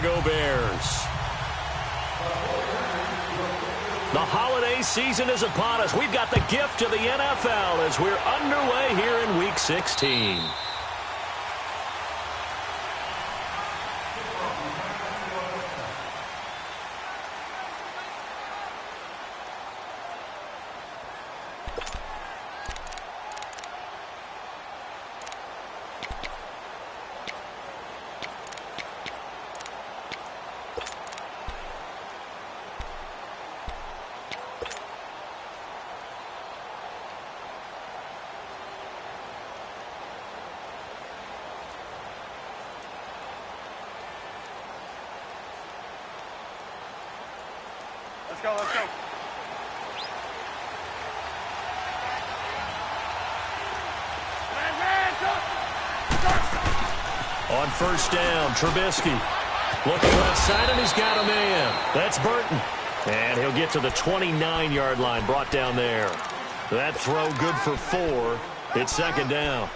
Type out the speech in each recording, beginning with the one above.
Chicago Bears. The holiday season is upon us. We've got the gift of the NFL as we're underway here in Week 16. Let's go, let's go. On first down, Trubisky. Looking left side, and he's got a man. That's Burton. And he'll get to the 29-yard line, brought down there. That throw good for 4. It's second down.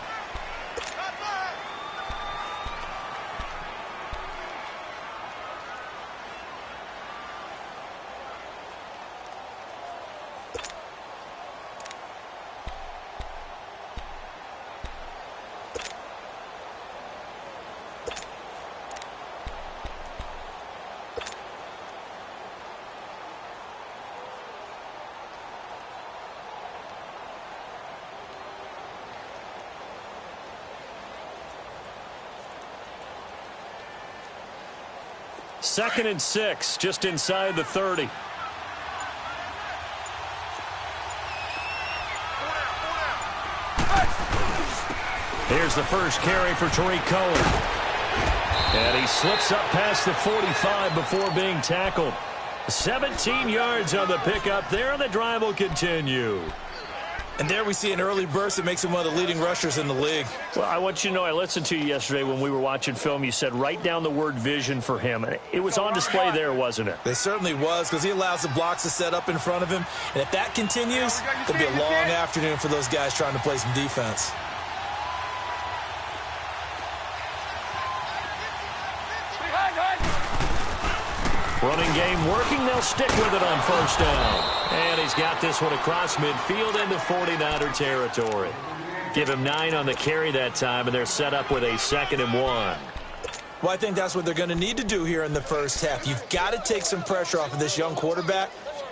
Second and 6, just inside the 30. Here's the first carry for Tariq Cohen. And he slips up past the 45 before being tackled. 17 yards on the pickup there, and the drive will continue. And there we see an early burst that makes him one of the leading rushers in the league. Well, I want you to know, I listened to you yesterday when we were watching film. You said write down the word vision for him. It was on display there, wasn't it? It certainly was, because he allows the blocks to set up in front of him. And if that continues, it'll be a long afternoon for those guys trying to play some defense. Running game working. They'll stick with it on first down. And he's got this one across midfield into 49er territory. Give him 9 on the carry that time, and they're set up with a 2nd and 1. Well, I think that's what they're going to need to do here in the first half. You've got to take some pressure off of this young quarterback,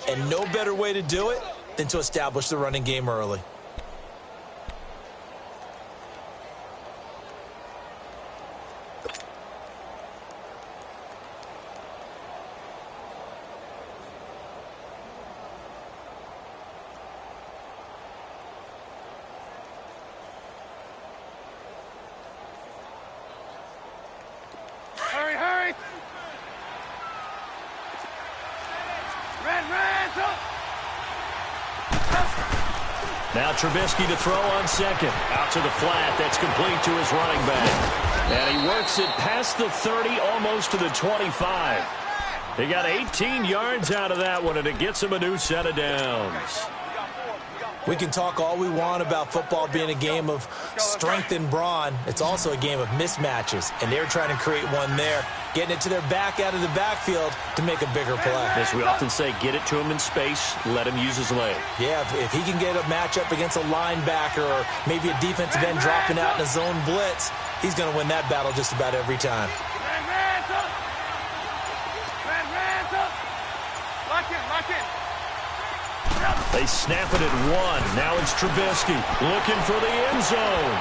and no better way to do it than to establish the running game early. Now Trubisky to throw on second. Out to the flat. That's complete to his running back. And he works it past the 30, almost to the 25. He got 18 yards out of that one, and it gets him a new set of downs. We can talk all we want about football being a game of strength and brawn. It's also a game of mismatches, and they're trying to create one there, getting it to their back out of the backfield to make a bigger play. As we often say, get it to him in space, let him use his leg. Yeah, if he can get a matchup against a linebacker or maybe a defensive end dropping out in a zone blitz, he's going to win that battle just about every time. They snap it at 1. Now it's Trubisky looking for the end zone.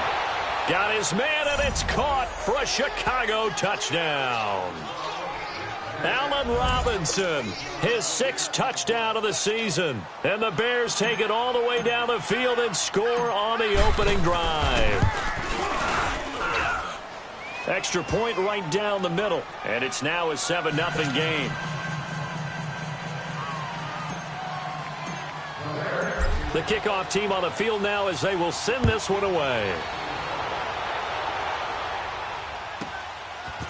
Got his man, and it's caught for a Chicago touchdown. Allen Robinson, his 6th touchdown of the season. And the Bears take it all the way down the field and score on the opening drive. Extra point right down the middle. And it's now a 7-0 game. The kickoff team on the field now as they will send this one away.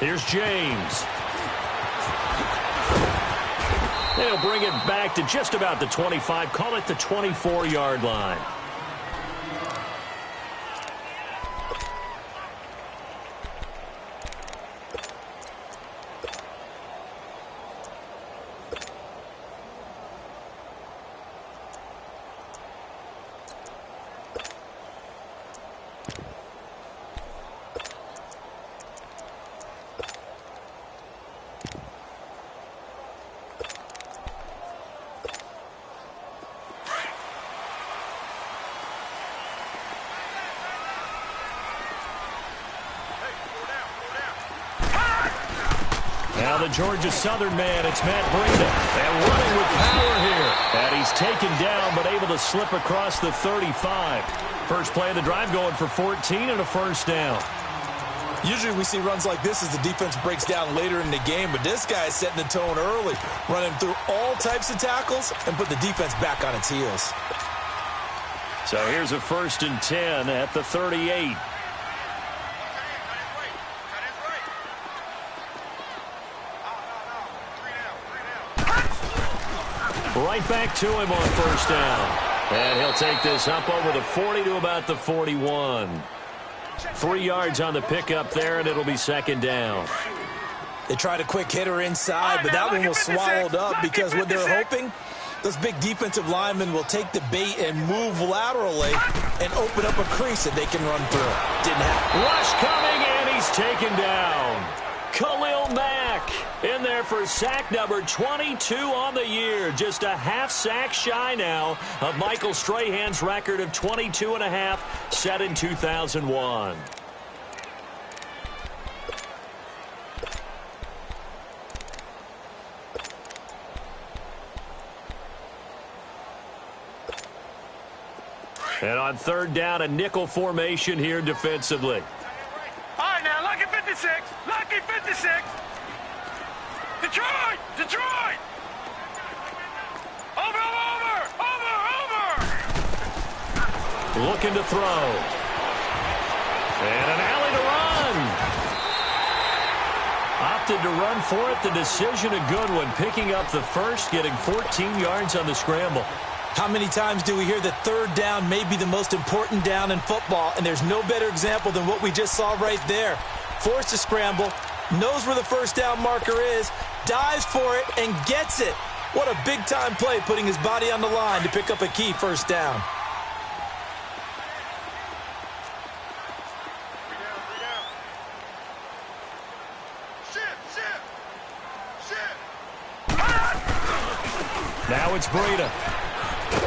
Here's James. They'll bring it back to just about the 25. Call it the 24-yard line. Now the Georgia Southern man, it's Matt Breida. And running with power here. And he's taken down, but able to slip across the 35. First play of the drive going for 14 and a first down. Usually we see runs like this as the defense breaks down later in the game, but this guy is setting the tone early, running through all types of tackles and put the defense back on its heels. So here's a 1st and 10 at the 38. Right back to him on first down. And he'll take this up over the 40 to about the 41. 3 yards on the pickup there, and it'll be 2nd down. They tried a quick hitter inside, but that one was swallowed up because what they're hoping, those big defensive linemen will take the bait and move laterally and open up a crease that they can run through. Didn't happen. Rush coming, and he's taken down. Khalil Mack in there for sack number 22 on the year. Just a half sack shy now of Michael Strahan's record of 22 and a half set in 2001. And on 3rd down, a nickel formation here defensively. All right, now, lucky 56. Lucky 56. Detroit! Detroit! Over! Looking to throw. And an alley to run. Opted to run for it. The decision a good one. Picking up the first, getting 14 yards on the scramble. How many times do we hear that 3rd down may be the most important down in football, and there's no better example than what we just saw right there. Forced to scramble, knows where the 1st down marker is, dives for it, and gets it. What a big-time play, putting his body on the line to pick up a key 1st down. Now it's Breida.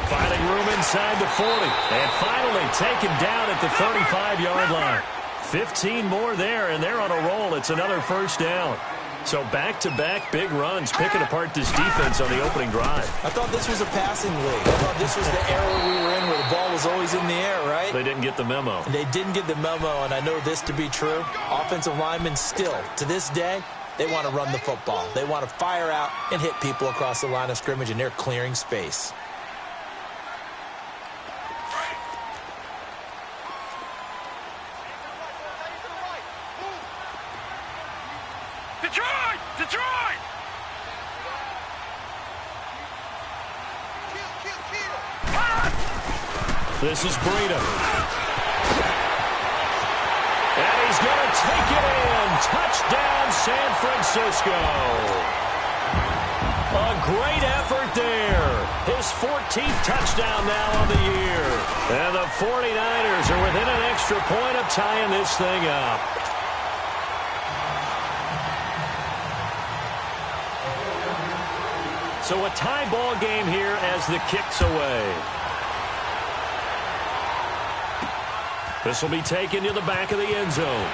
Finding room inside the 40. And finally taken down at the 35-yard line. 15 more there, and they're on a roll. It's another 1st down. So back-to-back big runs, picking apart this defense on the opening drive. I thought this was a passing league. I thought this was the era we were in where the ball was always in the air, right? They didn't get the memo. And they didn't get the memo, and I know this to be true. Offensive linemen still, to this day, they want to run the football. They want to fire out and hit people across the line of scrimmage, and they're clearing space. Detroit! Detroit! This is Breida. And he's going to take it in. Touchdown, San Francisco. A great effort there. His 14th touchdown now on the year. And the 49ers are within an extra point of tying this thing up. So a tie ball game here as the kick's away. This will be taken to the back of the end zone.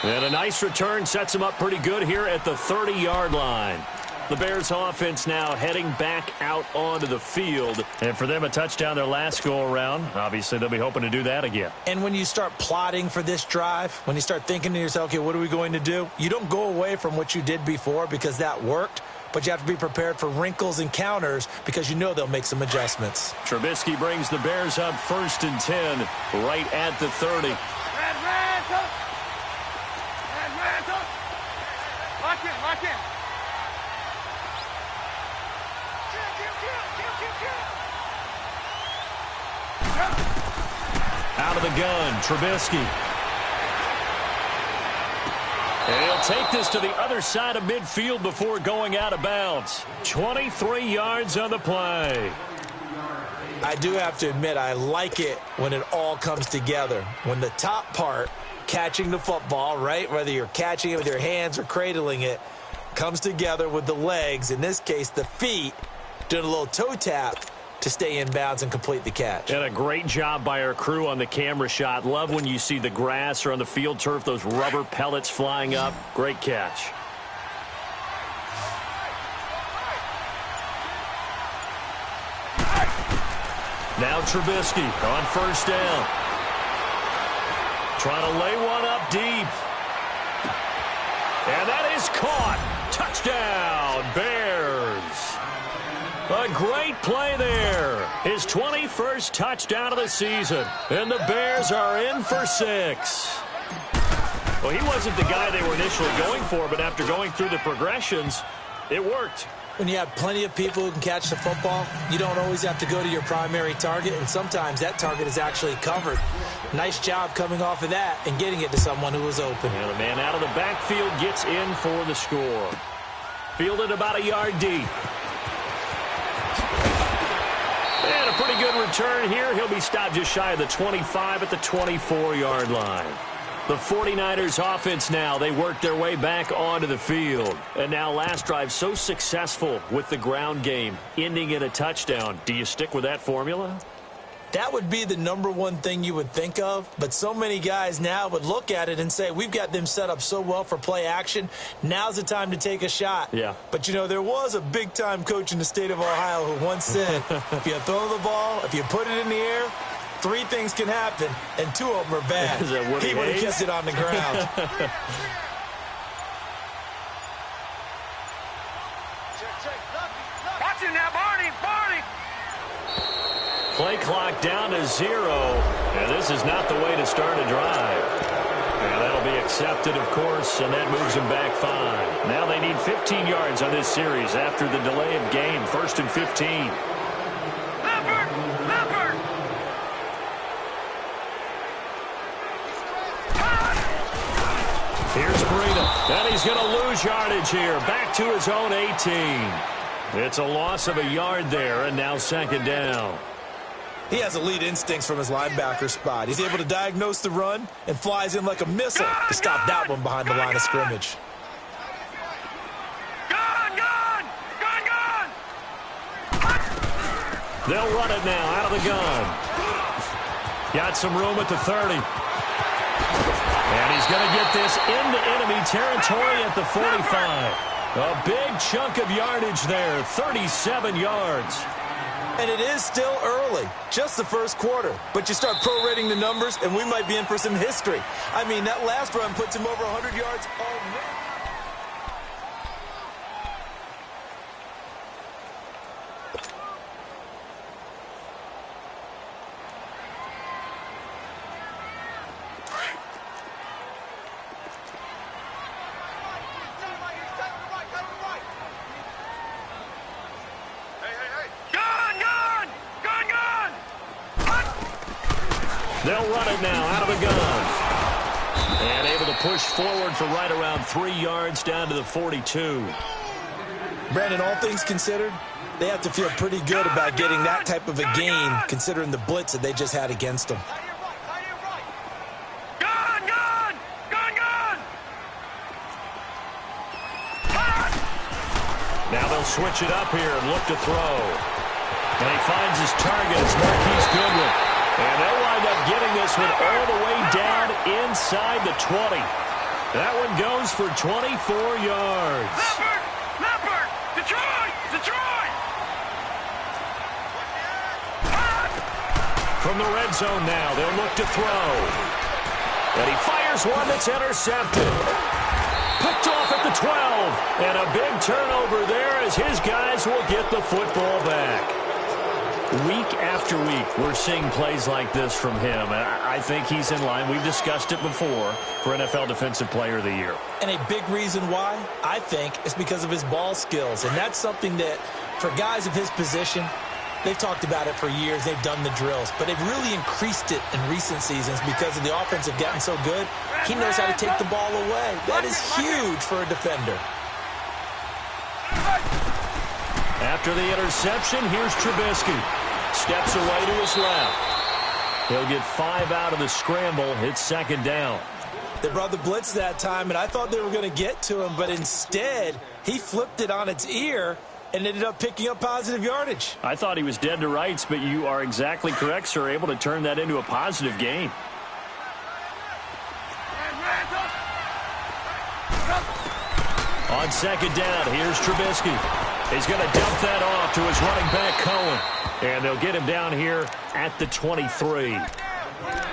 And a nice return sets him up pretty good here at the 30-yard line. The Bears offense now heading back out onto the field. And for them, a touchdown their last go-around. Obviously, they'll be hoping to do that again. And when you start plotting for this drive, when you start thinking to yourself, okay, what are we going to do? You don't go away from what you did before because that worked. But you have to be prepared for wrinkles and counters because you know they'll make some adjustments. Trubisky brings the Bears up 1st and 10 right at the 30. Red Ransom! Lock in, lock in. Out of the gun, Trubisky. And he'll take this to the other side of midfield before going out of bounds. 23 yards on the play. I do have to admit, I like it when it all comes together. When the top part, catching the football, right, whether you're catching it with your hands or cradling it, comes together with the legs, in this case the feet, doing a little toe tap to stay in bounds and complete the catch. And a great job by our crew on the camera shot. Love when you see the grass or on the field turf, those rubber pellets flying up. Great catch. Now Trubisky on first down. Trying to lay one up deep. And that is caught. Touchdown, Bears. A great play there. His 21st touchdown of the season. And the Bears are in for 6. Well, he wasn't the guy they were initially going for, but after going through the progressions, it worked. When you have plenty of people who can catch the football, you don't always have to go to your primary target, and sometimes that target is actually covered. Nice job coming off of that and getting it to someone who was open. And the man out of the backfield gets in for the score. Fielded about a yard deep. And a pretty good return here. He'll be stopped just shy of the 25 at the 24-yard line. The 49ers offense now, they work their way back onto the field. And now last drive so successful with the ground game, ending in a touchdown. Do you stick with that formula? That would be the number one thing you would think of, but so many guys now would look at it and say, we've got them set up so well for play action, now's the time to take a shot. Yeah. But, you know, there was a big-time coach in the state of Ohio who once said, if you throw the ball, if you put it in the air, 3 things can happen, and 2 of them are bad. He would have kept it on the ground. Watch it now, Barney! Play clock down to 0, and this is not the way to start a drive. And that'll be accepted, of course, and that moves them back 5. Now they need 15 yards on this series after the delay of game. 1st and 15. Leopard! Here's Breida, and he's going to lose yardage here. Back to his own 18. It's a loss of a yard there, and now 2nd down. He has elite instincts from his linebacker spot. He's able to diagnose the run and flies in like a missile to stop that one behind the line of scrimmage. Gone! They'll run it now out of the gun. Got some room at the 30. And he's going to get this into enemy territory at the 45. A big chunk of yardage there, 37 yards. And it is still early, just the first quarter. But you start prorating the numbers, and we might be in for some history. I mean, that last run puts him over 100 yards already. They'll run it now out of the gun. And able to push forward for right around 3 yards down to the 42. Brandon, all things considered, they have to feel pretty good about getting that type of a gain, considering the blitz that they just had against them. Now they'll switch it up here and look to throw. And he finds his target. It's Marquise Goodwin. And they'll wind up getting this one all the way down inside the 20. That one goes for 24 yards. Leopard! Detroit! From the red zone now, they'll look to throw. And he fires one that's intercepted. Picked off at the 12. And a big turnover there as his guys will get the football back. Week after week, we're seeing plays like this from him. I think he's in line. We've discussed it before for NFL Defensive Player of the Year. And a big reason why, I think, is because of his ball skills. And that's something that, for guys of his position, they've talked about it for years. They've done the drills. But they've really increased it in recent seasons because of the offense have gotten so good. He knows how to take the ball away. That is huge for a defender. After the interception, here's Trubisky. Steps away to his left. He'll get 5 out of the scramble. It's 2nd down. They brought the blitz that time, and I thought they were going to get to him, but instead, he flipped it on its ear and ended up picking up positive yardage. I thought he was dead to rights, but you are exactly correct, sir. Able to turn that into a positive gain. On second down, here's Trubisky. He's going to dump that off to his running back, Cohen. And they'll get him down here at the 23.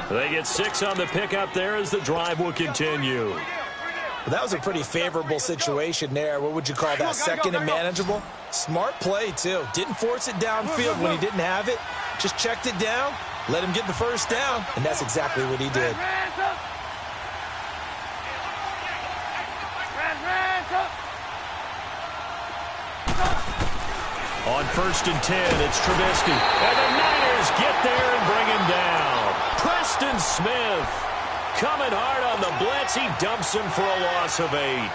They get 6 on the pickup there as the drive will continue. Well, that was a pretty favorable situation there. What would you call that? Second and manageable? Smart play, too. Didn't force it downfield when he didn't have it. Just checked it down, let him get the first down, and that's exactly what he did. On 1st and 10, it's Trubisky. And the Niners get there and bring him down. Preston Smith coming hard on the blitz. He dumps him for a loss of 8.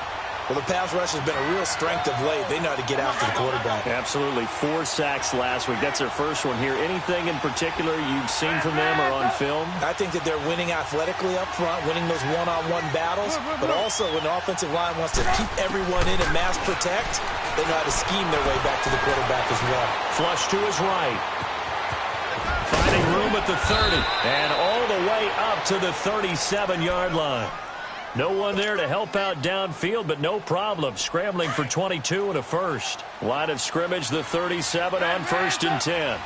Well, the pass rush has been a real strength of late. They know how to get after the quarterback. Absolutely. 4 sacks last week. That's their first one here. Anything in particular you've seen from them or on film? I think that they're winning athletically up front, winning those one-on-one battles, but also when the offensive line wants to keep everyone in and mass protect, they know how to scheme their way back to the quarterback as well. Flush to his right. Finding room at the 30 and all the way up to the 37-yard line. No one there to help out downfield, but no problem. Scrambling for 22 and a first. Line of scrimmage, the 37 on 1st and 10.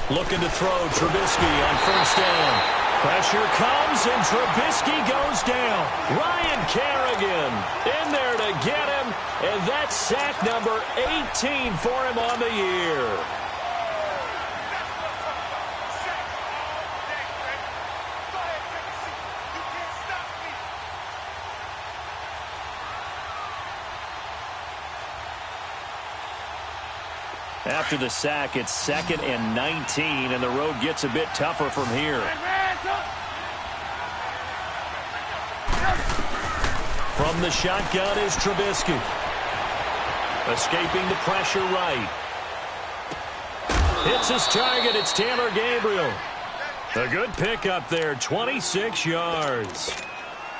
Looking to throw, Trubisky on 1st down. Pressure comes, and Trubisky goes down. Ryan Kerrigan in there to get him, and that's sack number 18 for him on the year. After the sack, it's 2nd and 19, and the road gets a bit tougher from here. From the shotgun is Trubisky. Escaping the pressure right. Hits his target. It's Taylor Gabriel. A good pickup there, 26 yards.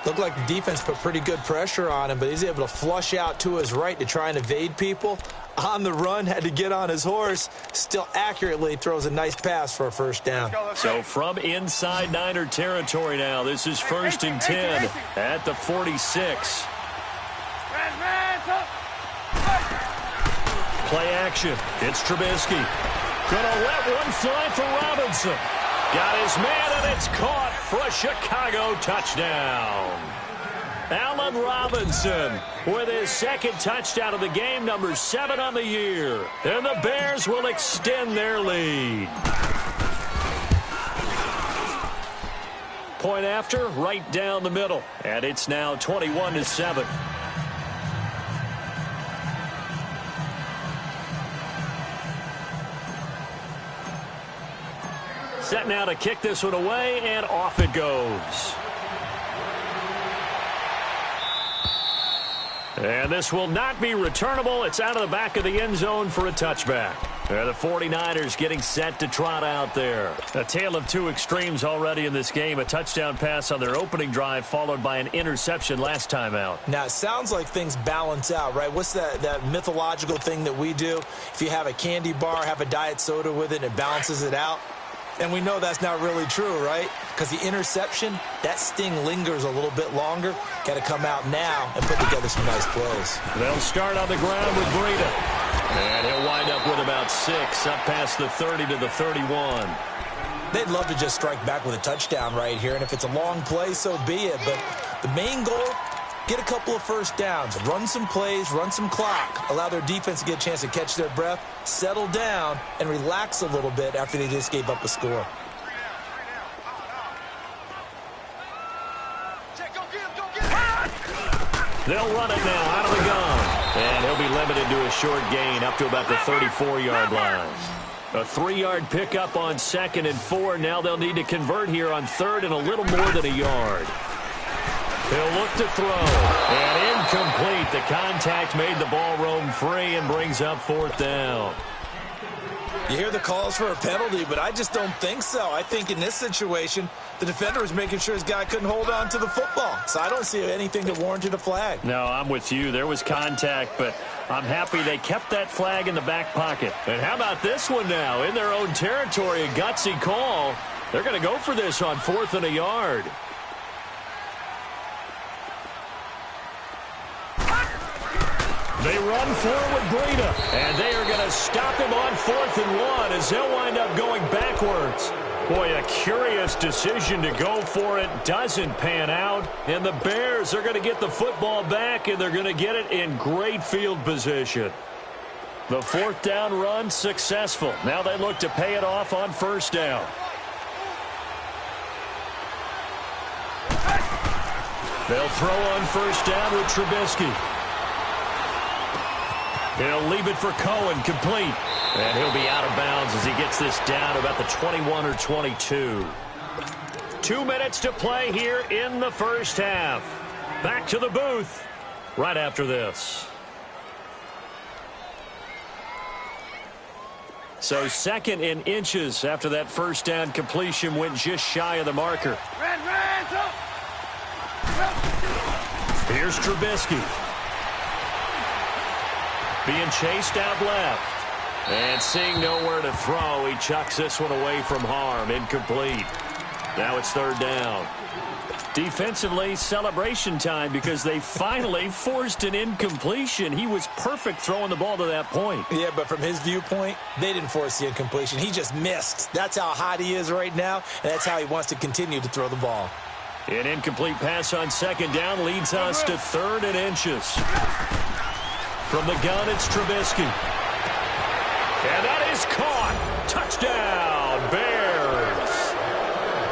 Looked like the defense put pretty good pressure on him, but he's able to flush out to his right to try and evade people. On the run, had to get on his horse. Still accurately throws a nice pass for a 1st down. So from inside Niner territory now, this is 1st and 10 at the 46. Play action. It's Trubisky. Gonna let one fly for Robinson. Got his man, and it's caught for a Chicago touchdown. Allen Robinson with his 2nd touchdown of the game, number 7 on the year. And the Bears will extend their lead. Point after, right down the middle. And it's now 21-7. Set now to kick this one away, and off it goes. And this will not be returnable. It's out of the back of the end zone for a touchback. The 49ers getting set to trot out there. A tale of 2 extremes already in this game. A touchdown pass on their opening drive, followed by an interception last time out. Now, it sounds like things balance out, right? What's that mythological thing that we do? If you have a candy bar, have a diet soda with it, and it balances it out. And we know that's not really true, right? Because the interception, that sting lingers a little bit longer. Got to come out now and put together some nice plays. They'll start on the ground with Breida. And he'll wind up with about 6, up past the 30 to the 31. They'd love to just strike back with a touchdown right here. And if it's a long play, so be it. But the main goal, get a couple of 1st downs, run some plays, run some clock, allow their defense to get a chance to catch their breath, settle down, and relax a little bit after they just gave up a score. They'll run it now out of the gun. And he'll be limited to a short gain up to about the 34-yard line. A 3-yard pickup on 2nd and 4. Now they'll need to convert here on 3rd and a little more than a yard. He'll look to throw. And incomplete. The contact made the ball roam free and brings up fourth down. You hear the calls for a penalty, but I just don't think so. I think in this situation, the defender was making sure his guy couldn't hold on to the football. So I don't see anything that warranted a flag. No, I'm with you. There was contact, but I'm happy they kept that flag in the back pocket. And how about this one now? In their own territory, a gutsy call. They're going to go for this on 4th and a yard. They run forward Breida, and they are going to stop him on 4th and 1 as they'll wind up going backwards. Boy, a curious decision to go for it. Doesn't pan out, and the Bears are going to get the football back, and they're going to get it in great field position. The 4th down run successful. Now they look to pay it off on 1st down. They'll throw on 1st down with Trubisky. He'll leave it for Cohen, complete. And he'll be out of bounds as he gets this down about the 21 or 22. 2 minutes to play here in the first half. Back to the booth right after this. So 2nd and inches after that 1st down completion went just shy of the marker. Here's Trubisky. Being chased out left. And seeing nowhere to throw, he chucks this one away from harm. Incomplete. Now it's 3rd down. Defensively, celebration time because they finally forced an incompletion. He was perfect throwing the ball to that point. Yeah, but from his viewpoint, they didn't force the incompletion. He just missed. That's how hot he is right now, and that's how he wants to continue to throw the ball. An incomplete pass on 2nd down leads us to 3rd and inches. From the gun, it's Trubisky. And that is caught. Touchdown, Bears.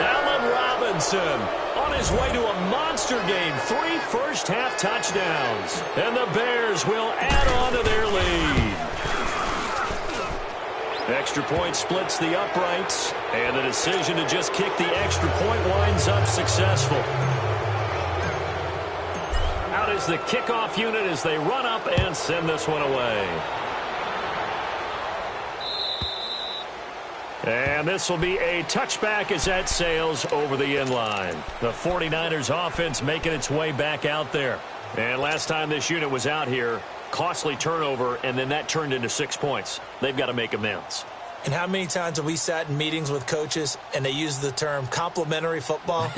Allen Robinson on his way to a monster game. 3 first-half touchdowns. And the Bears will add on to their lead. Extra point splits the uprights. And the decision to just kick the extra point winds up successful. Out is the kickoff unit as they run up and send this one away. And this will be a touchback as that sails over the end line. The 49ers offense making its way back out there. And last time this unit was out here, costly turnover, and then that turned into 6 points. They've got to make amends. And how many times have we sat in meetings with coaches and they use the term complementary football?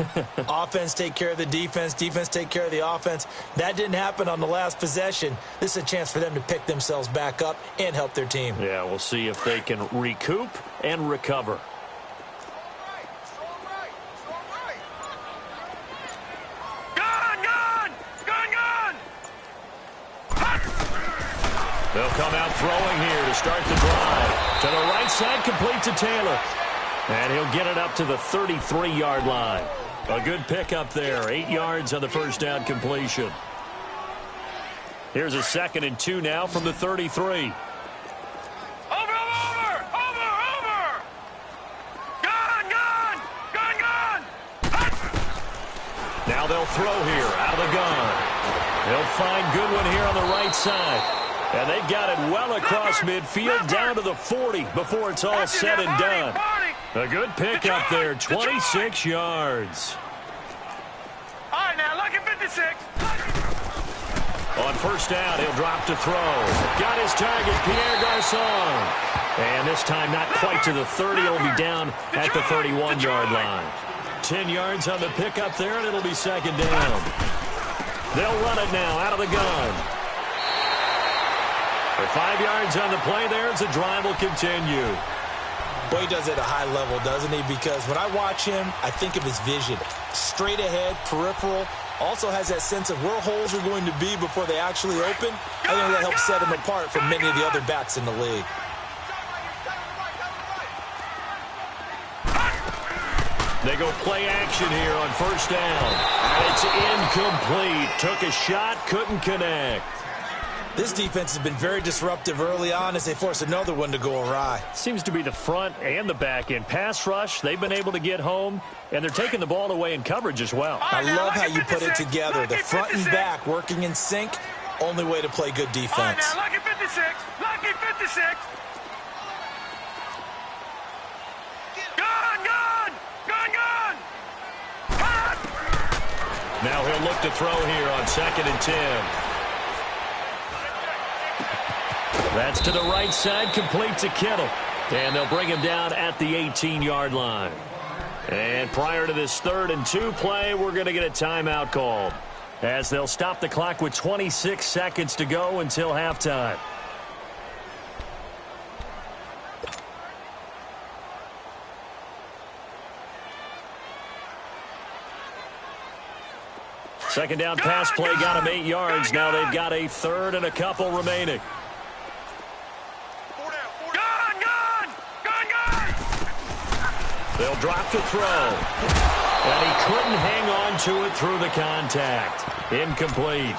Offense take care of the defense, defense take care of the offense. That didn't happen on the last possession. This is a chance for them to pick themselves back up and help their team. Yeah, we'll see if they can recoup and recover. They'll come out throwing here to start the drive. To the right side, complete to Taylor. And he'll get it up to the 33-yard line. A good pickup there. 8 yards on the 1st down completion. Here's a 2nd and 2 now from the 33. Over! Gun! Now they'll throw here out of the gun. They'll find Goodwin here on the right side. And they've got it well across midfield down to the 40 before it's all said and done. A good pickup there, 26 yards. All right, now, lucky 56. On 1st down, he'll drop to throw. Got his target, Pierre Garçon. And this time not quite to the 30. He'll be down at the 31-yard line. 10 yards on the pickup there, and it'll be 2nd down. They'll run it now out of the gun. For 5 yards on the play there, as the drive will continue. Boy, he does it at a high level, doesn't he? Because when I watch him, I think of his vision. Straight ahead, peripheral. Also has that sense of where holes are going to be before they actually open. I think that helps set him apart from many of the other backs in the league. They go play action here on 1st down. And it's incomplete. Took a shot, couldn't connect. This defense has been very disruptive early on as they force another one to go awry. Seems to be the front and the back end. Pass rush, they've been able to get home, and they're taking the ball away in coverage as well. I love how you put it together. The front and back working in sync, only way to play good defense. All right, now, lucky 56, lucky 56. Gone. Now he'll look to throw here on 2nd and 10. That's to the right side, complete to Kittle. And they'll bring him down at the 18-yard line. And prior to this 3rd and 2 play, we're going to get a timeout called, as they'll stop the clock with 26 seconds to go until halftime. Second down pass play got him 8 yards. Now they've got a 3rd and a couple remaining. They'll drop to throw. And he couldn't hang on to it through the contact. Incomplete.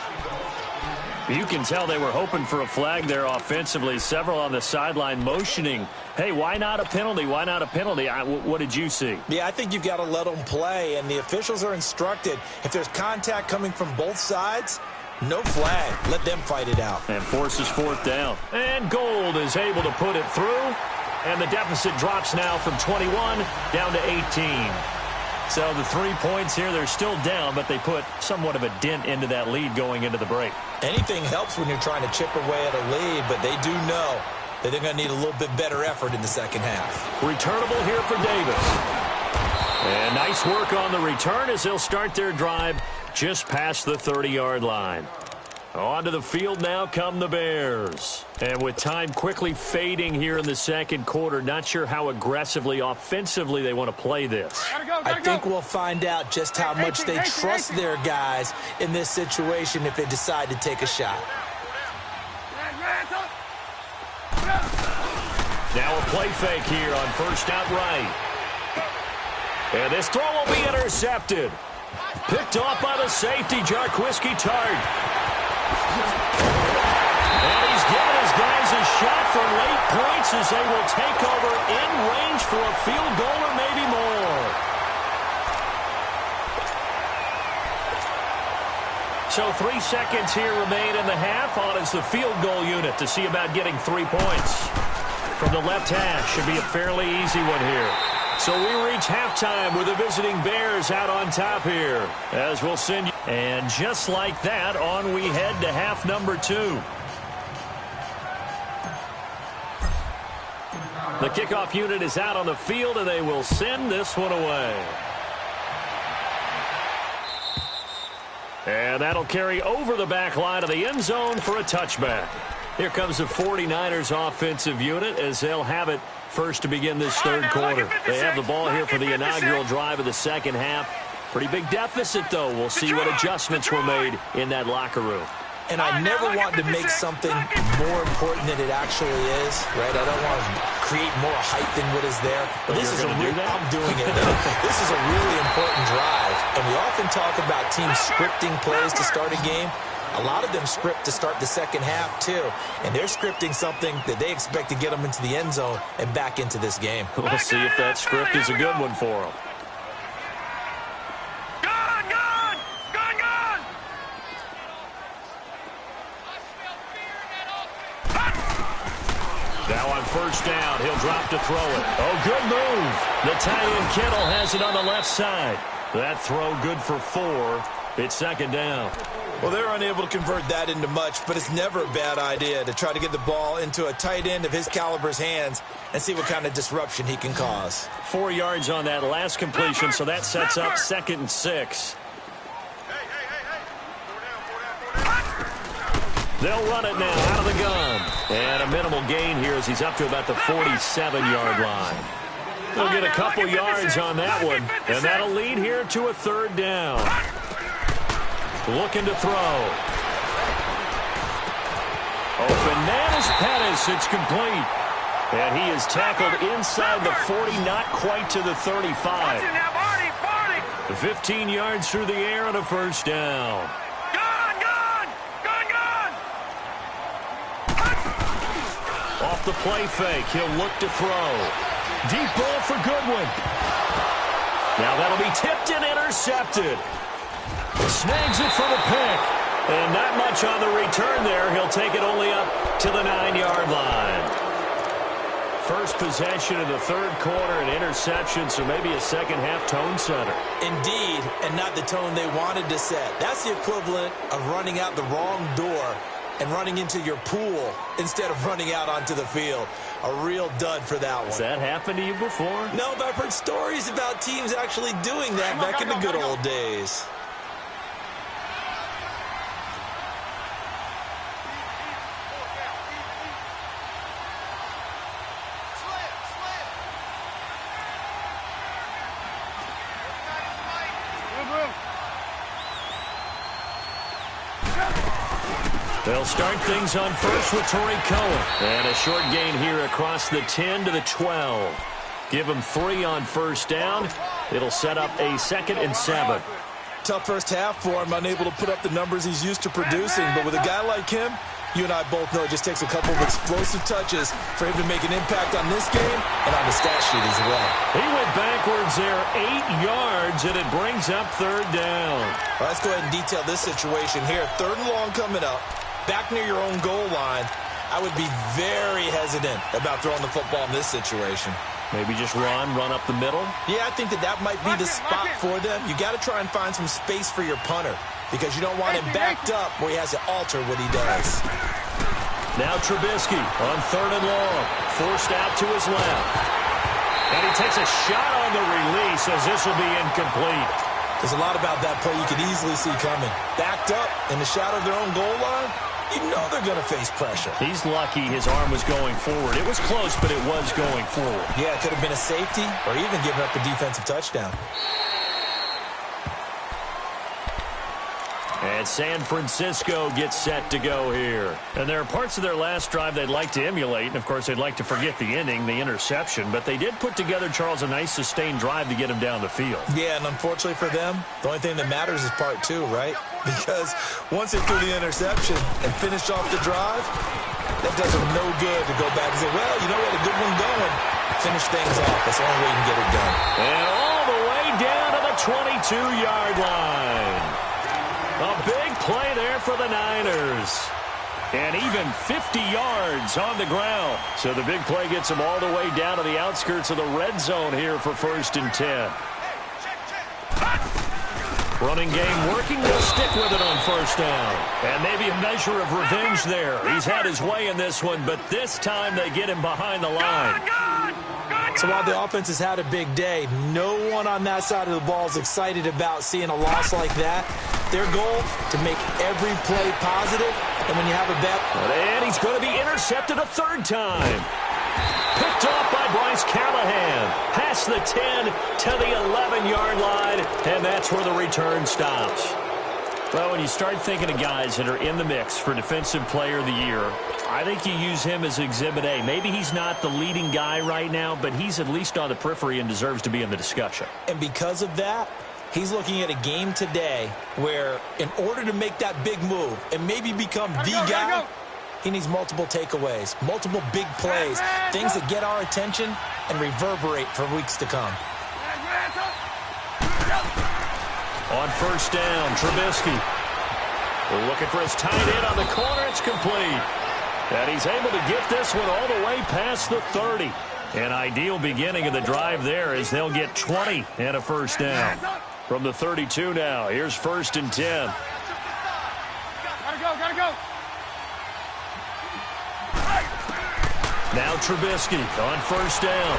You can tell they were hoping for a flag there offensively. Several on the sideline motioning, hey, why not a penalty? Why not a penalty? What did you see? Yeah, I think you've got to let them play, and the officials are instructed. If there's contact coming from both sides, no flag. Let them fight it out. And forces 4th down. And Gold is able to put it through. And the deficit drops now from 21 down to 18. So the 3 points here, they're still down, but they put somewhat of a dent into that lead going into the break. Anything helps when you're trying to chip away at a lead, but they do know that they're going to need a little bit better effort in the second half. Returnable here for Davis. And nice work on the return as they'll start their drive just past the 30-yard line. Onto the field now come the Bears. And with time quickly fading here in the second quarter, not sure how aggressively, offensively they want to play this. I think we'll find out just how much they trust their guys in this situation if they decide to take a shot. Now a play fake here on 1st out right. And this throw will be intercepted. Picked off by the safety, Jarquiski Tart. And he's given his guys a shot for late points as they will take over in range for a field goal or maybe more. So 3 seconds here remain in the half on as the field goal unit to see about getting 3 points. From the left hash, should be a fairly easy one here. So we reach halftime with the visiting Bears out on top here, as we'll send you. And just like that, on we head to half number 2. The kickoff unit is out on the field, and they will send this one away. And that'll carry over the back line of the end zone for a touchback. Here comes the 49ers offensive unit as they'll have it first to begin this 3rd quarter. They have the ball here for the inaugural drive of the second half. Pretty big deficit, though. We'll see what adjustments were made in that locker room. And I never want to make something more important than it actually is, right? I don't want to create more hype than what is there. But this is I'm doing it. This is a really important drive. And we often talk about teams scripting plays to start a game. A lot of them script to start the second half, too. And they're scripting something that they expect to get them into the end zone and back into this game. We'll see if that script is a good one for them. Now on 1st down, he'll drop to throw it. Oh, good move. The tight end Kittle has it on the left side. That throw good for 4. It's 2nd down. Well, they're unable to convert that into much, but it's never a bad idea to try to get the ball into a tight end of his caliber's hands and see what kind of disruption he can cause. 4 yards on that last completion, so that sets up 2nd and 6. They'll run it now out of the gun. And a minimal gain here as he's up to about the 47-yard line. They'll get a couple yards on that one, and that'll lead here to a 3rd down. Looking to throw. Open man is Pettis. It's complete. And he is tackled inside the 40, not quite to the 35. 15 yards through the air and a 1st down. the play fake. He'll look to throw. Deep ball for Goodwin. Now that'll be tipped and intercepted. Snags it for the pick. And not much on the return there. He'll take it only up to the 9-yard line. First possession of the third quarter, an interception, so maybe a second-half tone setter. Indeed, and not the tone they wanted to set. That's the equivalent of running out the wrong door and running into your pool instead of running out onto the field. A real dud for that one. Has that happened to you before? No, but I've heard stories about teams actually doing that back in the good old days. They'll start things on first with Torrey Cohen. And a short gain here across the 10 to the 12. Give him 3 on first down. It'll set up a 2nd and 7. Tough first half for him, unable to put up the numbers he's used to producing. But with a guy like him, you and I both know it just takes a couple of explosive touches for him to make an impact on this game and on the stat sheet as well. He went backwards there 8 yards, and it brings up third down. Well, let's go ahead and detail this situation here. 3rd and long coming up. Back near your own goal line, I would be very hesitant about throwing the football in this situation. Maybe just run up the middle? Yeah, I think that might be the spot for them. You got to try and find some space for your punter because you don't want him backed up where he has to alter what he does. Now Trubisky on 3rd and long, forced out to his left. And he takes a shot on the release as this will be incomplete. There's a lot about that play you could easily see coming. Backed up in the shadow of their own goal line, you know they're going to face pressure. He's lucky his arm was going forward. It was close, but it was going forward. Yeah, it could have been a safety or even given up a defensive touchdown. And San Francisco gets set to go here. And there are parts of their last drive they'd like to emulate. And, of course, they'd like to forget the ending, the interception. But they did put together, Charles, a nice sustained drive to get him down the field. Yeah, and unfortunately for them, the only thing that matters is part 2, right? Because once they threw the interception and finished off the drive, that does them no good to go back and say, well, you know, we had a good one going. Finish things off. That's the only way you can get it done. And all the way down to the 22-yard line. A big play there for the Niners. And even 50 yards on the ground. So the big play gets them all the way down to the outskirts of the red zone here for 1st and 10. Running game working. They'll stick with it on first down. And maybe a measure of revenge there. He's had his way in this one, but this time they get him behind the line. So while the offense has had a big day, no one on that side of the ball is excited about seeing a loss like that. Their goal, to make every play positive, and when you have a bet. And he's going to be intercepted a 3rd time. Picked off by Bryce Callahan. Past the 10 to the 11-yard line, and that's where the return stops. Well, when you start thinking of guys that are in the mix for Defensive Player of the Year, I think you use him as Exhibit A. Maybe he's not the leading guy right now, but he's at least on the periphery and deserves to be in the discussion. And because of that, he's looking at a game today where in order to make that big move and maybe become the guy, he needs multiple takeaways, multiple big plays, things that get our attention and reverberate for weeks to come. On first down, Trubisky. We're looking for his tight end on the corner. It's complete. And he's able to get this one all the way past the 30. An ideal beginning of the drive there as they'll get 20 and a first down. From the 32 now, here's 1st and 10. Gotta go. Now Trubisky on first down.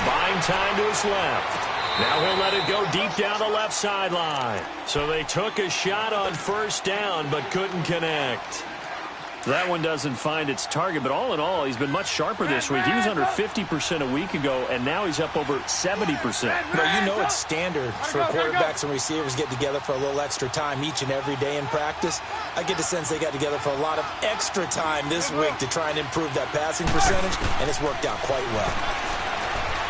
Buying time to his left. Now he'll let it go deep down the left sideline. So they took a shot on first down but couldn't connect. That one doesn't find its target, but all in all, he's been much sharper this week. He was under 50% a week ago, and now he's up over 70%. But you know it's standard for quarterbacks and receivers get together for a little extra time each and every day in practice. I get the sense they got together for a lot of extra time this week to try and improve that passing percentage, and it's worked out quite well.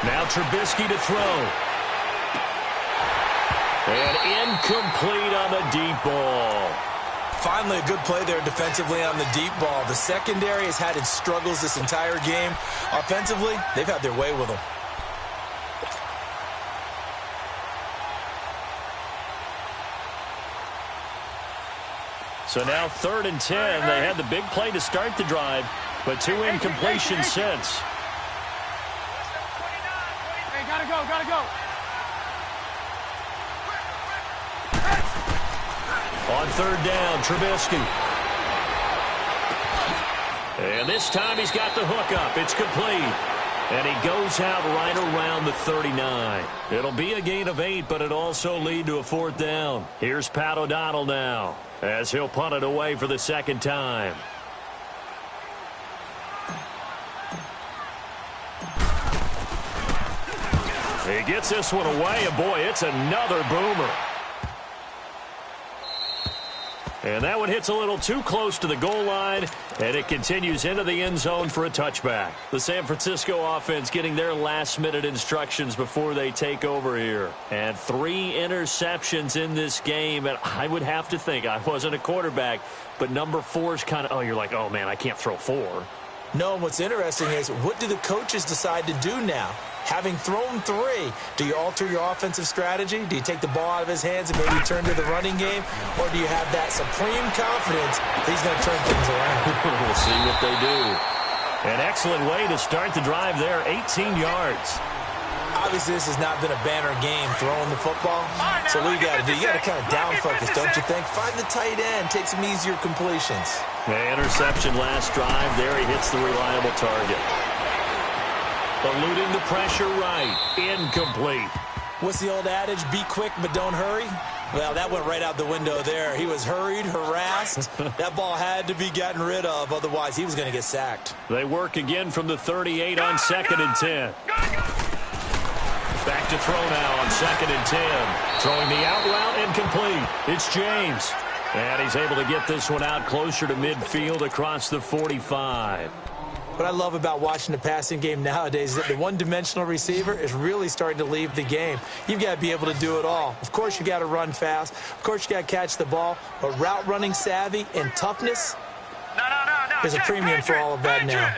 Now Trubisky to throw. And incomplete on the deep ball. Finally, a good play there defensively on the deep ball. The secondary has had its struggles this entire game. Offensively, they've had their way with them. So now 3rd and 10. They had the big play to start the drive, but 2 incompletions since. Hey, gotta go, gotta go. On 3rd down, Trubisky. And this time he's got the hook up. It's complete. And he goes out right around the 39. It'll be a gain of 8, but it also lead to a 4th down. Here's Pat O'Donnell now, as he'll punt it away for the 2nd time. He gets this one away, and boy, it's another boomer. And that one hits a little too close to the goal line, and it continues into the end zone for a touchback. The San Francisco offense getting their last-minute instructions before they take over here. And 3 interceptions in this game, and I would have to think, I wasn't a quarterback, but number 4 is kind of, you're like, oh, man, I can't throw 4. No, and what's interesting is, what do the coaches decide to do now? Having thrown 3, do you alter your offensive strategy? Do you take the ball out of his hands and maybe turn to the running game? Or do you have that supreme confidence that he's going to turn things around? We'll see what they do. An excellent way to start the drive there, 18 yards. Obviously, this has not been a banner game throwing the football. So what you got to do, you got to kind of down focus, don't you think? Find the tight end, take some easier completions. The interception last drive. There he hits the reliable target. Eluding the pressure right. Incomplete. What's the old adage? Be quick, but don't hurry? Well, that went right out the window there. He was hurried, harassed. That ball had to be gotten rid of. Otherwise, he was going to get sacked. They work again from the 38 on 2nd and 10. Back to throw now on 2nd and 10. Throwing the out route incomplete. It's James. And he's able to get this one out closer to midfield across the 45. What I love about watching the passing game nowadays is that the one-dimensional receiver is really starting to leave the game. You've got to be able to do it all. Of course, you got to run fast. Of course, you got to catch the ball. But route running savvy and toughness, there's a premium for all of that now.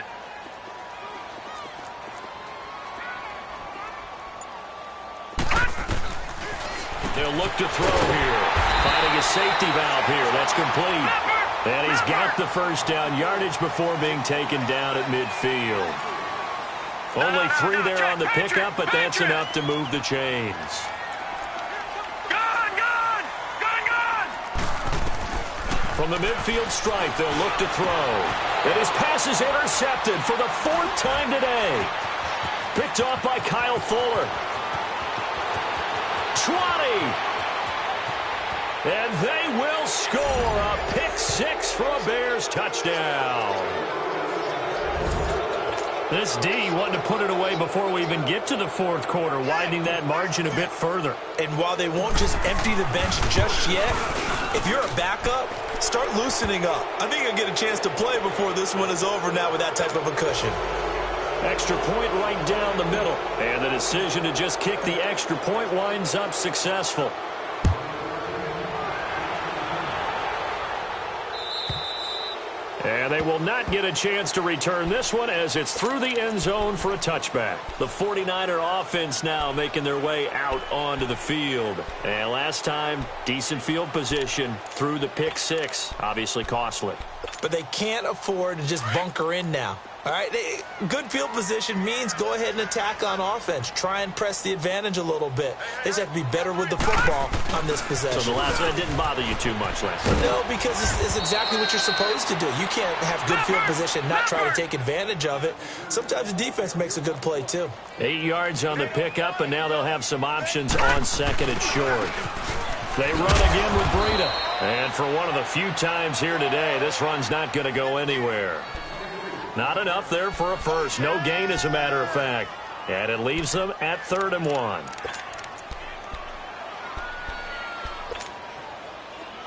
They'll look to throw here. Finding a safety valve here. That's complete. And he's got the first down yardage before being taken down at midfield. Only 3 there on the pickup, but that's enough to move the chains. From the midfield stripe, they'll look to throw. And his pass is intercepted for the 4th time today. Picked off by Kyle Fuller. 20. And they will score a pick 6 for a Bears touchdown. This D wanted to put it away before we even get to the 4th quarter, widening that margin a bit further. And while they won't just empty the bench just yet, if you're a backup, start loosening up. I think you'll get a chance to play before this one is over now with that type of a cushion. Extra point right down the middle. And the decision to just kick the extra point winds up successful. And they will not get a chance to return this one as it's through the end zone for a touchback. The 49er offense now making their way out onto the field. And last time, decent field position through the pick 6. Obviously costly. But they can't afford to just bunker in now. All right, good field position means go ahead and attack on offense. Try and press the advantage a little bit. They just have to be better with the football on this possession. So the last one didn't bother you too much last time? No, because it's exactly what you're supposed to do. You can't have good field position, not try to take advantage of it. Sometimes the defense makes a good play, too. 8 yards on the pickup, and now they'll have some options on 2nd and short. They run again with Breida. And for one of the few times here today, this run's not going to go anywhere. Not enough there for a first. No gain, as a matter of fact. And it leaves them at 3rd and 1.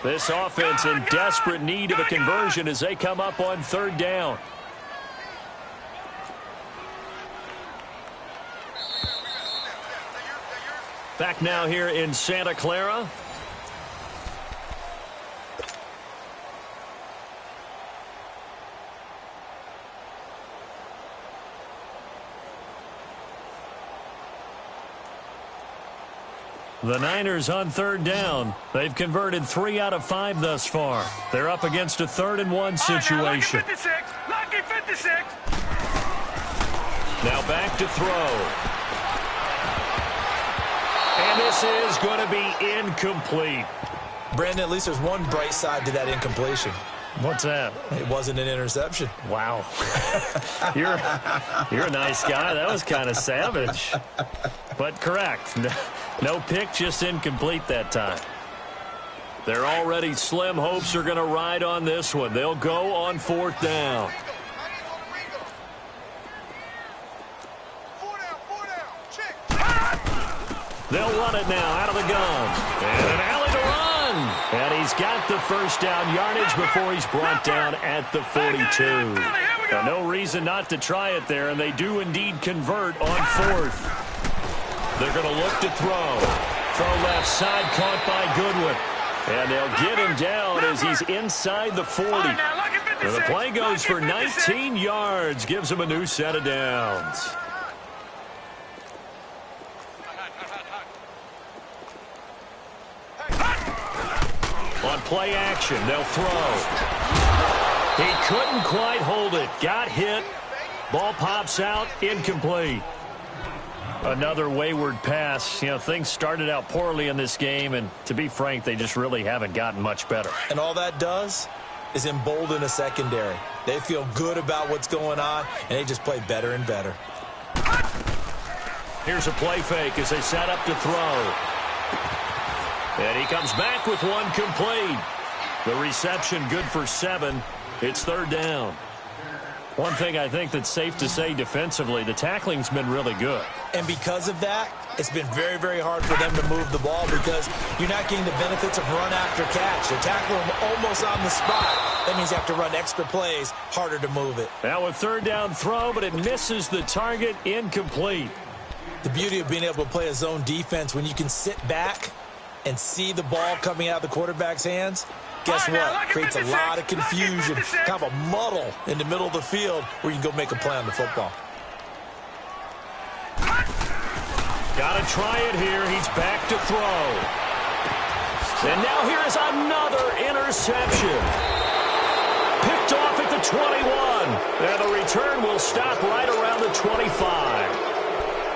This offense in desperate need of a conversion as they come up on 3rd down. Back now here in Santa Clara. The Niners on third down. They've converted 3 out of 5 thus far. They're up against a 3rd and 1 situation. Lucky 56. Now back to throw. And this is going to be incomplete. Brandon, at least there's one bright side to that incompletion. What's that? It wasn't an interception. Wow. You're a nice guy. That was kind of savage. But correct. No pick, just incomplete that time. They're already slim hopes are going to ride on this one. They'll go on 4th down. They'll run it now out of the gun. And an alley to run. And he's got the first down yardage before he's brought down at the 42. Now, no reason not to try it there, and they do indeed convert on 4th. They're going to look to throw. Throw left side, caught by Goodwin. And they'll get him down as he's inside the 40. And the play goes for 19 yards, gives him a new set of downs. On play action, they'll throw. He couldn't quite hold it. Got hit. Ball pops out, incomplete. Another wayward pass. You know, things started out poorly in this game, and to be frank, they just really haven't gotten much better. And all that does is embolden a secondary. They feel good about what's going on, and they just play better and better. Here's a play fake as they set up to throw. And he comes back with one complete. The reception good for 7. It's 3rd down. One thing I think that's safe to say defensively, the tackling's been really good. And because of that, it's been very, very hard for them to move the ball because you're not getting the benefits of run after catch. They're tackling them almost on the spot. That means you have to run extra plays, harder to move it. Now a 3rd down throw, but it misses the target, incomplete. The beauty of being able to play a zone defense when you can sit back and see the ball coming out of the quarterback's hands, guess what? Creates a lot of confusion, kind of a muddle in the middle of the field where you can go make a play on the football. Got to try it here. He's back to throw. And now here is another interception. Picked off at the 21. And the return will stop right around the 25.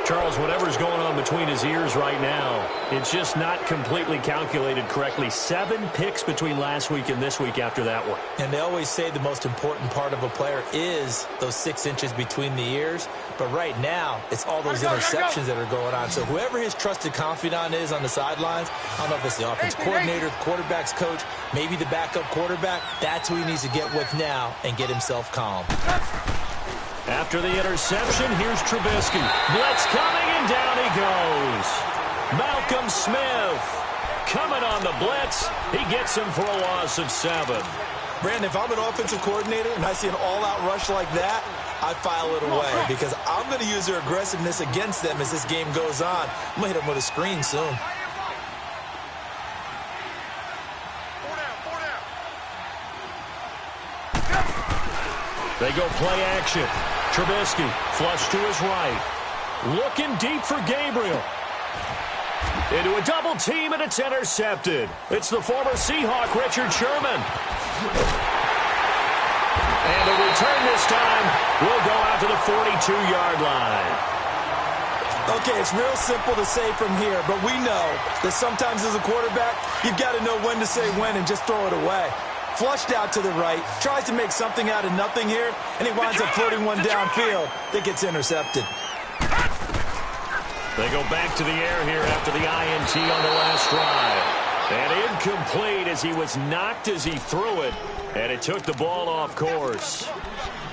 Charles, whatever's going on between his ears right now, it's just not completely calculated correctly. 7 picks between last week and this week after that one. And they always say the most important part of a player is those 6 inches between the ears. But right now, it's all those interceptions that are going on. So whoever his trusted confidant is on the sidelines, I don't know if it's the offense coordinator, the quarterback's coach, maybe the backup quarterback, that's who he needs to get with now and get himself calm. After the interception, here's Trubisky. Blitz coming, and down he goes. Malcolm Smith coming on the blitz. He gets him for a loss of 7. Brandon, if I'm an offensive coordinator and I see an all-out rush like that, I file it away because I'm going to use their aggressiveness against them as this game goes on. I'm going to hit them with a screen soon. They go play action. Trubisky, flush to his right. Looking deep for Gabriel. Into a double team, and it's intercepted. It's the former Seahawk, Richard Sherman. And the return this time will go out to the 42-yard line. Okay, it's real simple to say from here, but we know that sometimes as a quarterback, you've got to know when to say when and just throw it away. Flushed out to the right, tries to make something out of nothing here, and he winds up floating one downfield that gets intercepted. They go back to the air here after the INT on the last drive. And incomplete as he was knocked as he threw it, and it took the ball off course.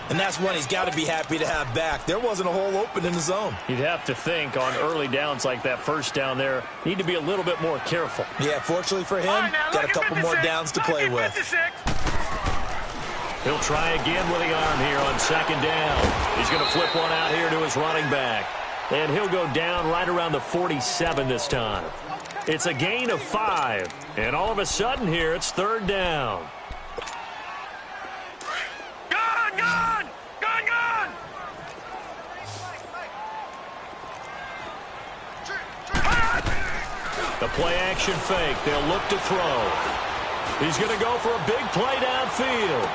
And that's one he's got to be happy to have back. There wasn't a hole open in the zone. You'd have to think on early downs like that first down there, need to be a little bit more careful. Yeah, fortunately for him, got a couple more downs to play with. He'll try again with the arm here on 2nd down. He's going to flip one out here to his running back. And he'll go down right around the 47 this time. It's a gain of 5. And all of a sudden here, it's 3rd down. The play-action fake. They'll look to throw. He's going to go for a big play downfield.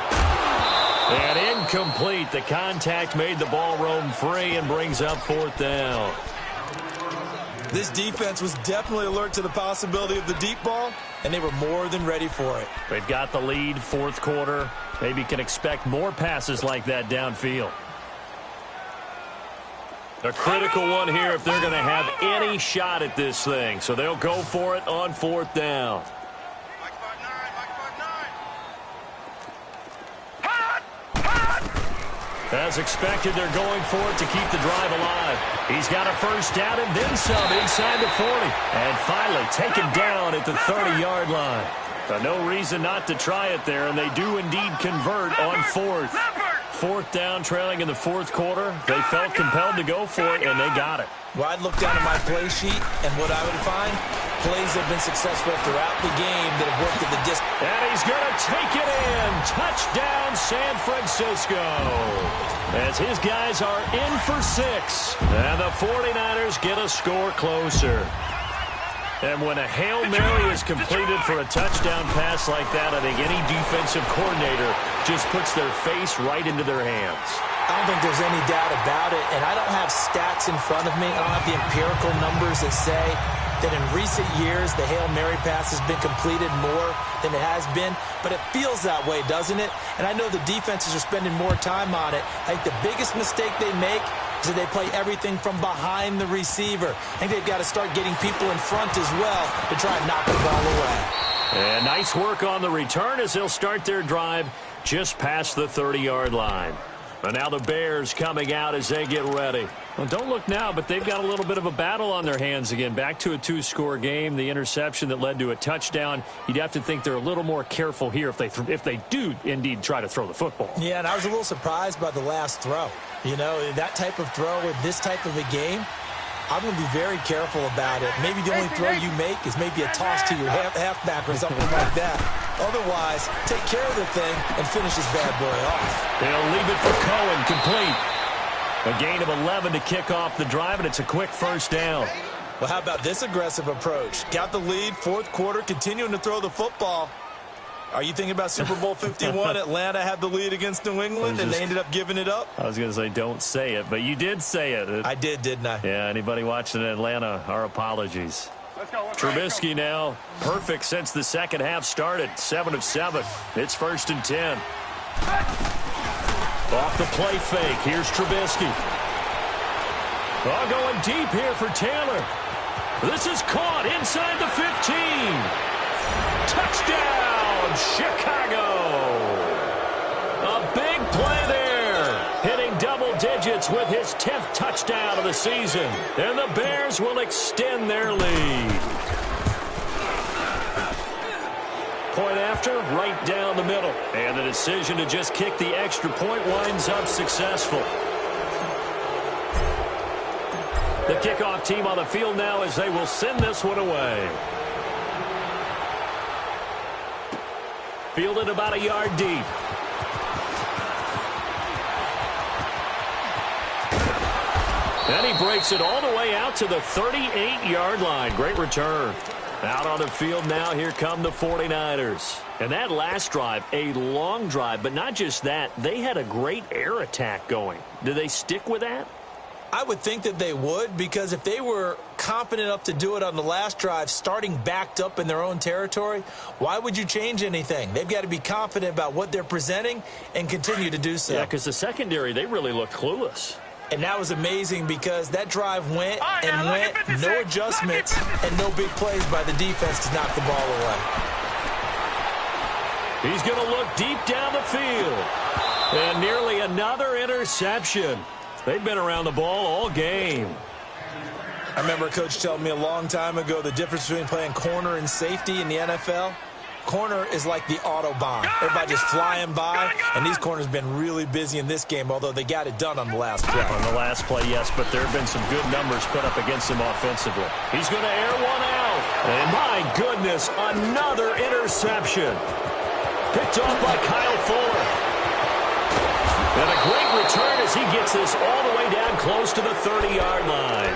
And incomplete. The contact made the ball roam free and brings up 4th down. This defense was definitely alert to the possibility of the deep ball, and they were more than ready for it. They've got the lead, 4th quarter. Maybe can expect more passes like that downfield. A critical one here if they're going to have any shot at this thing. So they'll go for it on 4th down. As expected, they're going for it to keep the drive alive. He's got a first down and then some inside the 40. And finally taken down at the 30-yard line. No reason not to try it there, and they do indeed convert on 4th. 4th down, trailing in the 4th quarter. They felt compelled to go for it, and they got it. Well, I'd look down at my play sheet, and what I would find, plays have been successful throughout the game that have worked at the distance. And he's going to take it in. Touchdown, San Francisco. As his guys are in for 6. And the 49ers get a score closer. And when a Hail Mary is completed for a touchdown pass like that, I think any defensive coordinator just puts their face right into their hands. I don't think there's any doubt about it, and I don't have stats in front of me. I don't have the empirical numbers that say that in recent years the Hail Mary pass has been completed more than it has been, but it feels that way, doesn't it? And I know the defenses are spending more time on it. I think the biggest mistake they make is that they play everything from behind the receiver. I think they've got to start getting people in front as well to try and knock the ball away. And nice work on the return as they'll start their drive just past the 30-yard line. And now the Bears coming out as they get ready. Well, don't look now, but they've got a little bit of a battle on their hands again. Back to a 2-score game. The interception that led to a touchdown. You'd have to think they're a little more careful here if they do indeed try to throw the football. Yeah, and I was a little surprised by the last throw. You know, that type of throw with this type of a game, I'm going to be very careful about it. Maybe the only throw you make is maybe a toss to your halfback or something like that. Otherwise, take care of the thing and finish this bad boy off. They'll leave it for Cohen, complete. A gain of 11 to kick off the drive, and it's a quick first down. Well, how about this aggressive approach? Got the lead, 4th quarter, continuing to throw the football. Are you thinking about Super Bowl 51? Atlanta had the lead against New England, and they ended up giving it up? I was going to say don't say it, but you did say it. I did, didn't I? Yeah, anybody watching Atlanta, our apologies. Trubisky now, perfect since the second half started. 7 of 7. It's 1st and 10. Off the play fake. Here's Trubisky. Going deep here for Taylor. This is caught inside the 15. Touchdown, Chicago. A big play there. Hitting double digits with his 10th touchdown of the season. And the Bears will extend their lead. Point after, right down the middle. And the decision to just kick the extra point winds up successful. The kickoff team on the field now as they will send this one away. Fielded about a yard deep. And he breaks it all the way out to the 38-yard line. Great return. Out on the field now, here come the 49ers. And that last drive, a long drive, but not just that. They had a great air attack going. Do they stick with that? I would think that they would, because if they were confident enough to do it on the last drive, starting backed up in their own territory, why would you change anything? They've got to be confident about what they're presenting and continue to do so. Yeah, because the secondary, they really looked clueless. And that was amazing because that drive went and went, no adjustments and no big plays by the defense to knock the ball away. He's going to look deep down the field. And nearly another interception. They've been around the ball all game. I remember a coach telling me a long time ago the difference between playing corner and safety in the NFL. Corner is like the Autobahn. Everybody just flying by, and these corners have been really busy in this game, although they got it done on the last play. On the last play, yes, but there have been some good numbers put up against him offensively. He's going to air one out. And my goodness, another interception. Picked off by Kyle Fuller. And a great return as he gets this all the way down close to the 30-yard line.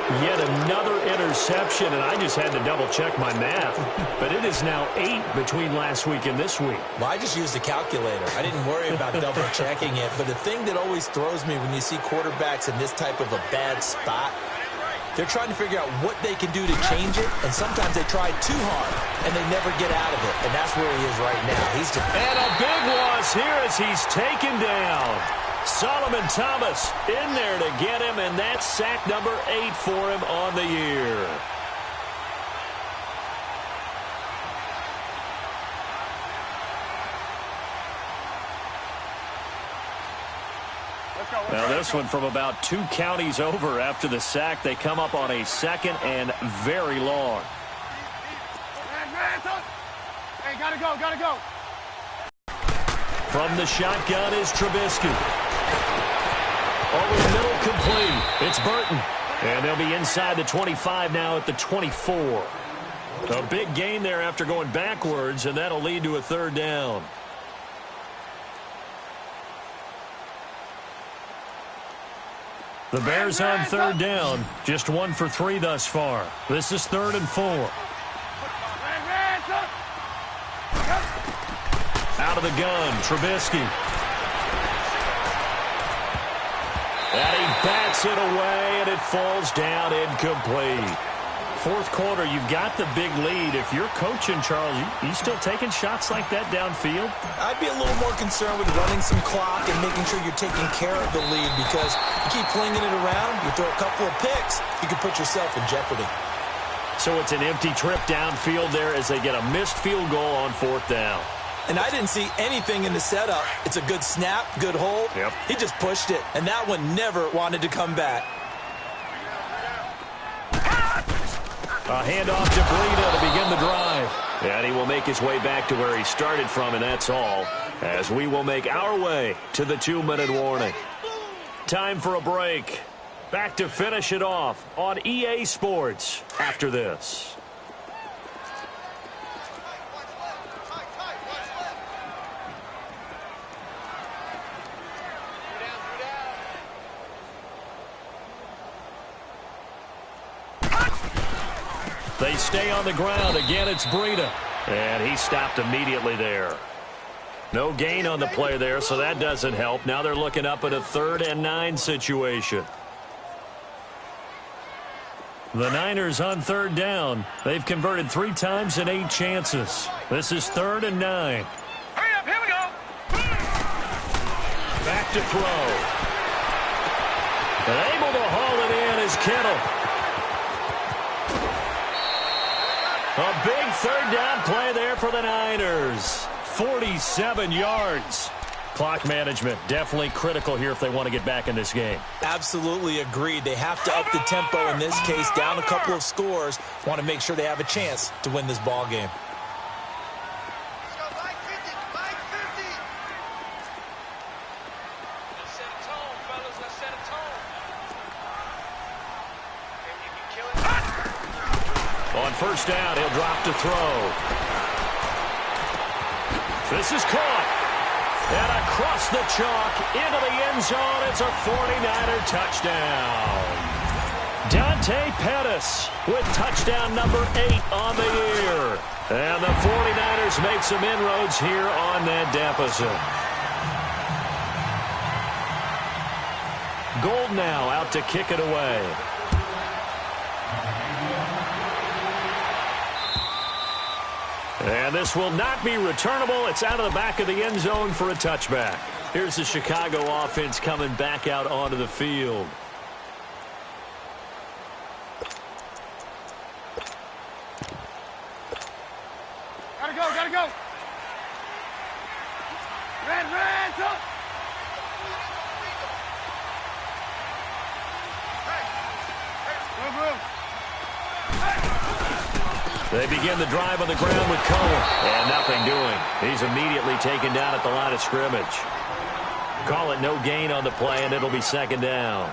Yet another interception, and I just had to double-check my math. But it is now 8 between last week and this week. Well, I just used a calculator. I didn't worry about double-checking it. But the thing that always throws me when you see quarterbacks in this type of a bad spot, they're trying to figure out what they can do to change it, and sometimes they try too hard, and they never get out of it. And that's where he is right now. And a big loss here as he's taken down. Solomon Thomas in there to get him, and that's sack number 8 for him on the year. Now this one from about 2 counties over after the sack. They come up on a 2nd and very long. Hey, gotta go. From the shotgun is Trubisky. Over the middle, complete. It's Burton. And they'll be inside the 25 now at the 24. A big gain there after going backwards, and that'll lead to a 3rd down. The Bears on 3rd down. Just 1 for 3 thus far. This is 3rd and 4. Out of the gun, Trubisky. And he bats it away, and it falls down incomplete. 4th quarter, you've got the big lead. If you're coaching, Charles, you still taking shots like that downfield? I'd be a little more concerned with running some clock and making sure you're taking care of the lead, because you keep flinging it around, you throw a couple of picks, you can put yourself in jeopardy. So it's an empty trip downfield there as they get a missed field goal on 4th down. And I didn't see anything in the setup. It's a good snap, good hold. Yep. He just pushed it, and that one never wanted to come back. A handoff to Breida to begin the drive. And he will make his way back to where he started from, and that's all, as we will make our way to the 2-minute warning. Time for a break. Back to finish it off on EA Sports after this. They stay on the ground. Again, it's Breida. And he stopped immediately there. No gain on the play there, so that doesn't help. Now they're looking up at a 3rd and 9 situation. The Niners on 3rd down. They've converted 3 times in 8 chances. This is 3rd and 9. Hurry up, here we go. Back to throw. And able to haul it in is Kittle. A big 3rd down play there for the Niners. 47 yards. Clock management definitely critical here if they want to get back in this game. Absolutely agreed. They have to up the tempo in this case, down a couple of scores. Want to make sure they have a chance to win this ball game. On 1st down, he'll drop to throw. This is caught. And across the chalk, into the end zone, it's a 49er touchdown. Dante Pettis with touchdown number 8 on the year. And the 49ers make some inroads here on that deficit. Gold now out to kick it away. And this will not be returnable. It's out of the back of the end zone for a touchback. Here's the Chicago offense coming back out onto the field. Gotta go. Red, up. Move. They begin the drive on the ground with Cohen. And nothing doing. He's immediately taken down at the line of scrimmage. Call it no gain on the play, and it'll be 2nd down.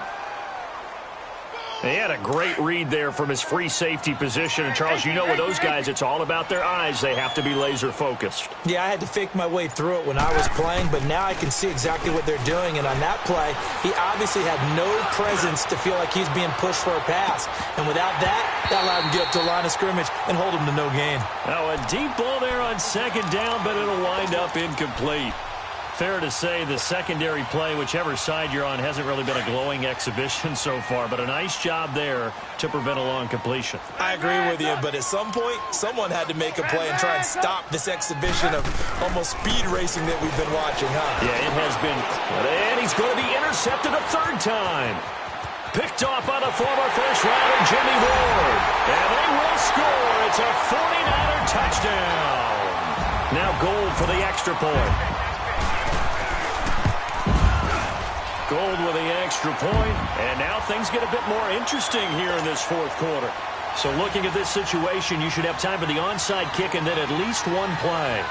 He had a great read there from his free safety position. And, Charles, you know with those guys, it's all about their eyes. They have to be laser-focused. Yeah, I had to fake my way through it when I was playing, but now I can see exactly what they're doing. And on that play, he obviously had no presence to feel like he's being pushed for a pass. And without that allowed him to get up to the line of scrimmage and hold him to no gain. Now, a deep ball there on second down, but it'll wind up incomplete. Fair to say the secondary play, whichever side you're on, hasn't really been a glowing exhibition so far, but a nice job there to prevent a long completion. I agree with you, but at some point, someone had to make a play and try and stop this exhibition of almost speed racing that we've been watching, huh? Yeah, it has been. And he's going to be intercepted a third time. Picked off by the former first-rounder Jimmy Ward. And they will score. It's a 49er touchdown. Now Gould for the extra point. Gould with the extra point, and now things get a bit more interesting here in this fourth quarter. So looking at this situation, you should have time for the onside kick and then at least one play.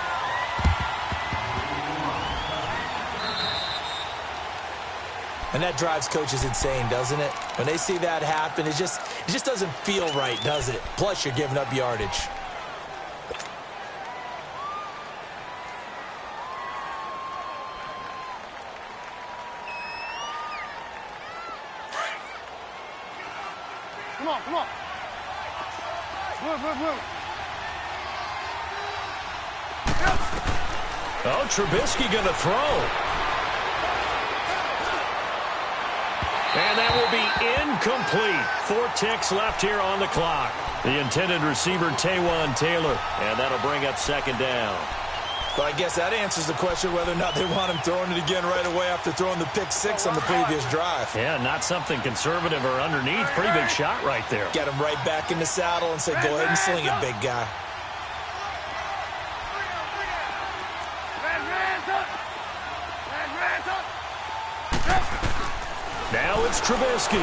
And that drives coaches insane, doesn't it? When they see that happen, it just doesn't feel right, does it? Plus, you're giving up yardage. Come on, come on. Move. Oh, Trubisky going to throw. And that will be incomplete. 4 ticks left here on the clock. The intended receiver, Taywan Taylor. And that'll bring up second down. Well, I guess that answers the question whether or not they want him throwing it again right away after throwing the pick 6 on the previous drive. Yeah, not something conservative or underneath. Pretty big shot right there. Get him right back in the saddle and say, go ahead and sling it, big guy. Now it's Trubisky.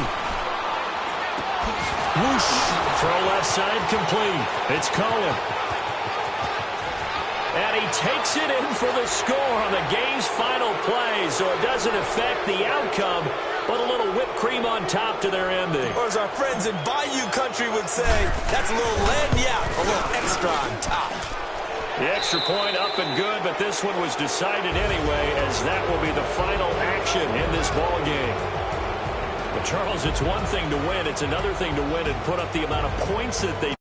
Whoosh. Throw left side complete. It's Cohen. And he takes it in for the score on the game's final play, so it doesn't affect the outcome, but a little whipped cream on top to their ending. Or as our friends in Bayou Country would say, that's a little lagniappe, a little extra on top. The extra point up and good, but this one was decided anyway, as that will be the final action in this ball game. But, Charles, it's one thing to win. It's another thing to win and put up the amount of points that they